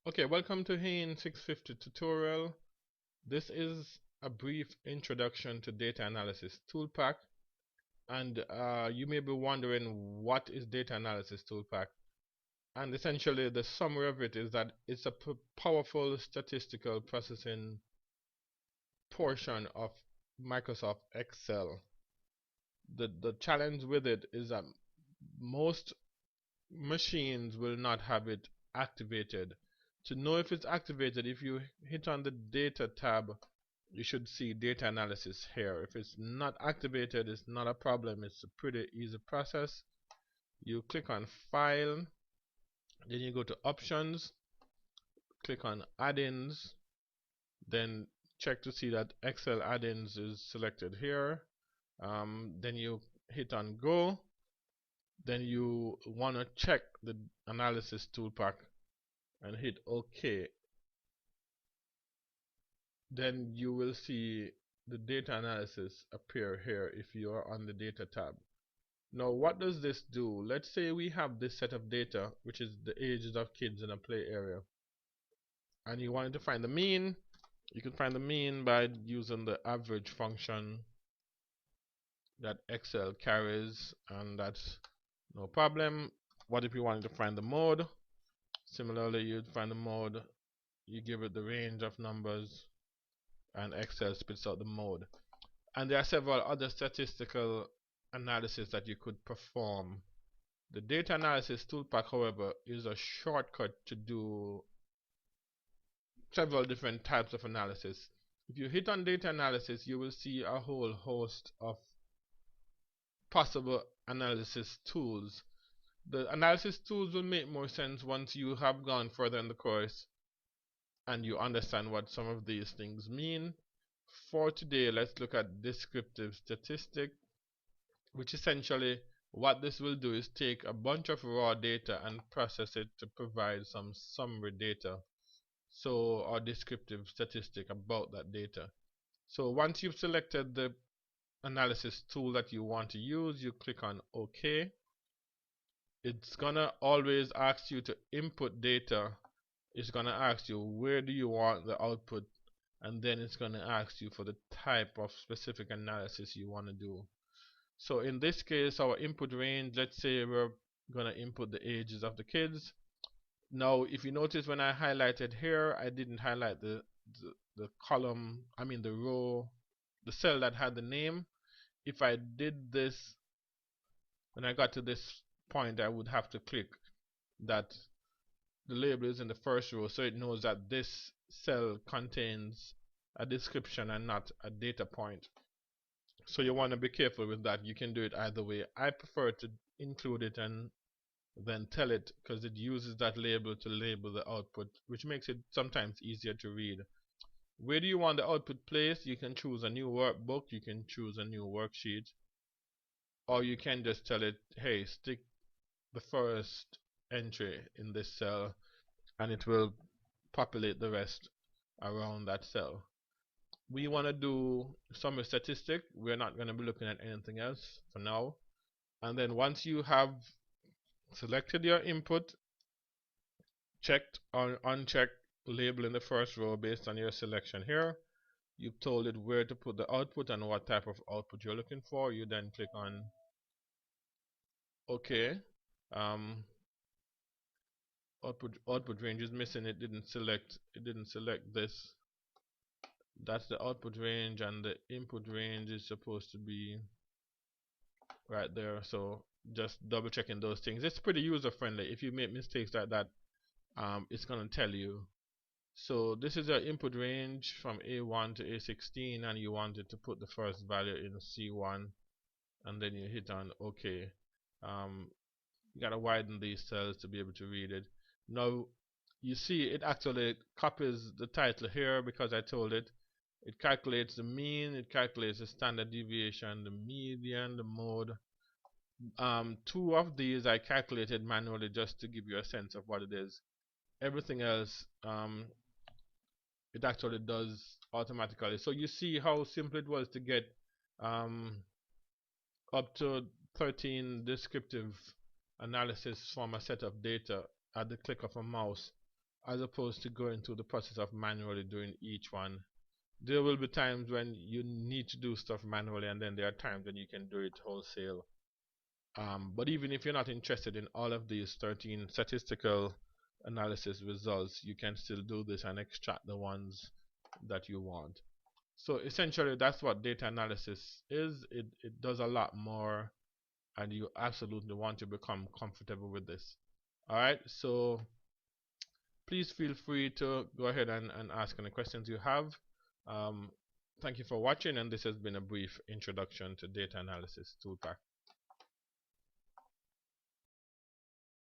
Okay, welcome to HAIN 650 tutorial. This is a brief introduction to data analysis toolpack, and you may be wondering what is data analysis toolpack. And essentially, the summary of it is that it's a powerful statistical processing portion of Microsoft Excel. The challenge with it is that most machines will not have it activated. To know if it's activated, if you hit on the data tab, you should see data analysis here. If it's not activated, it's not a problem. It's a pretty easy process. You click on file, then you go to options, click on add-ins, then check to see that Excel add-ins is selected here. Then you hit on go. Then you want to check the analysis toolpack and hit OK. Then you will see the data analysis appear here if you are on the data tab. Now what does this do? Let's say we have this set of data, which is the ages of kids in a play area, and you wanted to find the mean. You can find the mean by using the average function that Excel carries, and that's no problem. What if you wanted to find the mode? Similarly, you'd find the mode, you give it the range of numbers, and Excel spits out the mode. And there are several other statistical analysis that you could perform. The data analysis toolpack, however, is a shortcut to do several different types of analysis. If you hit on data analysis, you will see a whole host of possible analysis tools. The analysis tools will make more sense once you have gone further in the course and you understand what some of these things mean. For today, let's look at descriptive statistic, which essentially what this will do is take a bunch of raw data and process it to provide some summary data, so or descriptive statistic about that data. So once you've selected the analysis tool that you want to use, you click on OK. It's gonna always ask you to input data. It's gonna ask you where do you want the output, and then it's gonna ask you for the type of specific analysis you want to do. So in this case, our input range, let's say we're gonna input the ages of the kids. Now, if you notice when I highlighted here, I didn't highlight the column, I mean the row, the cell that had the name. If I did this, when I got to this point, I would have to click that the label is in the first row, so it knows that this cell contains a description and not a data point. So you want to be careful with that. You can do it either way. I prefer to include it and then tell it, because it uses that label to label the output, which makes it sometimes easier to read. Where do you want the output placed? You can choose a new workbook, you can choose a new worksheet, or you can just tell it, hey, stick the first entry in this cell and it will populate the rest around that cell. We want to do summary statistic. We're not going to be looking at anything else for now. And then once you have selected your input, checked or unchecked label in the first row based on your selection here, you've told it where to put the output and what type of output you're looking for. You then click on OK. Output range is missing. It didn't select this. That's the output range, and the input range is supposed to be right there. So just double checking those things. It's pretty user friendly. If you make mistakes like that, it's gonna tell you. So this is your input range from A1 to A16, and you wanted to put the first value in C1, and then you hit on OK. You gotta widen these cells to be able to read it. Now you see it actually copies the title here because I told it. It calculates the mean, it calculates the standard deviation, the median, the mode. Two of these I calculated manually just to give you a sense of what it is. Everything else it actually does automatically. So you see how simple it was to get up to 13 descriptive analysis from a set of data at the click of a mouse. as opposed to going through the process of manually doing each one. There will be times when you need to do stuff manually, and then there are times when you can do it wholesale. But even if you're not interested in all of these 13 statistical analysis results, you can still do this and extract the ones that you want. So essentially, that's what data analysis is. It does a lot more, and you absolutely want to become comfortable with this. Alright, so please feel free to go ahead and ask any questions you have. Um, thank you for watching, and this has been a brief introduction to data analysis toolpack.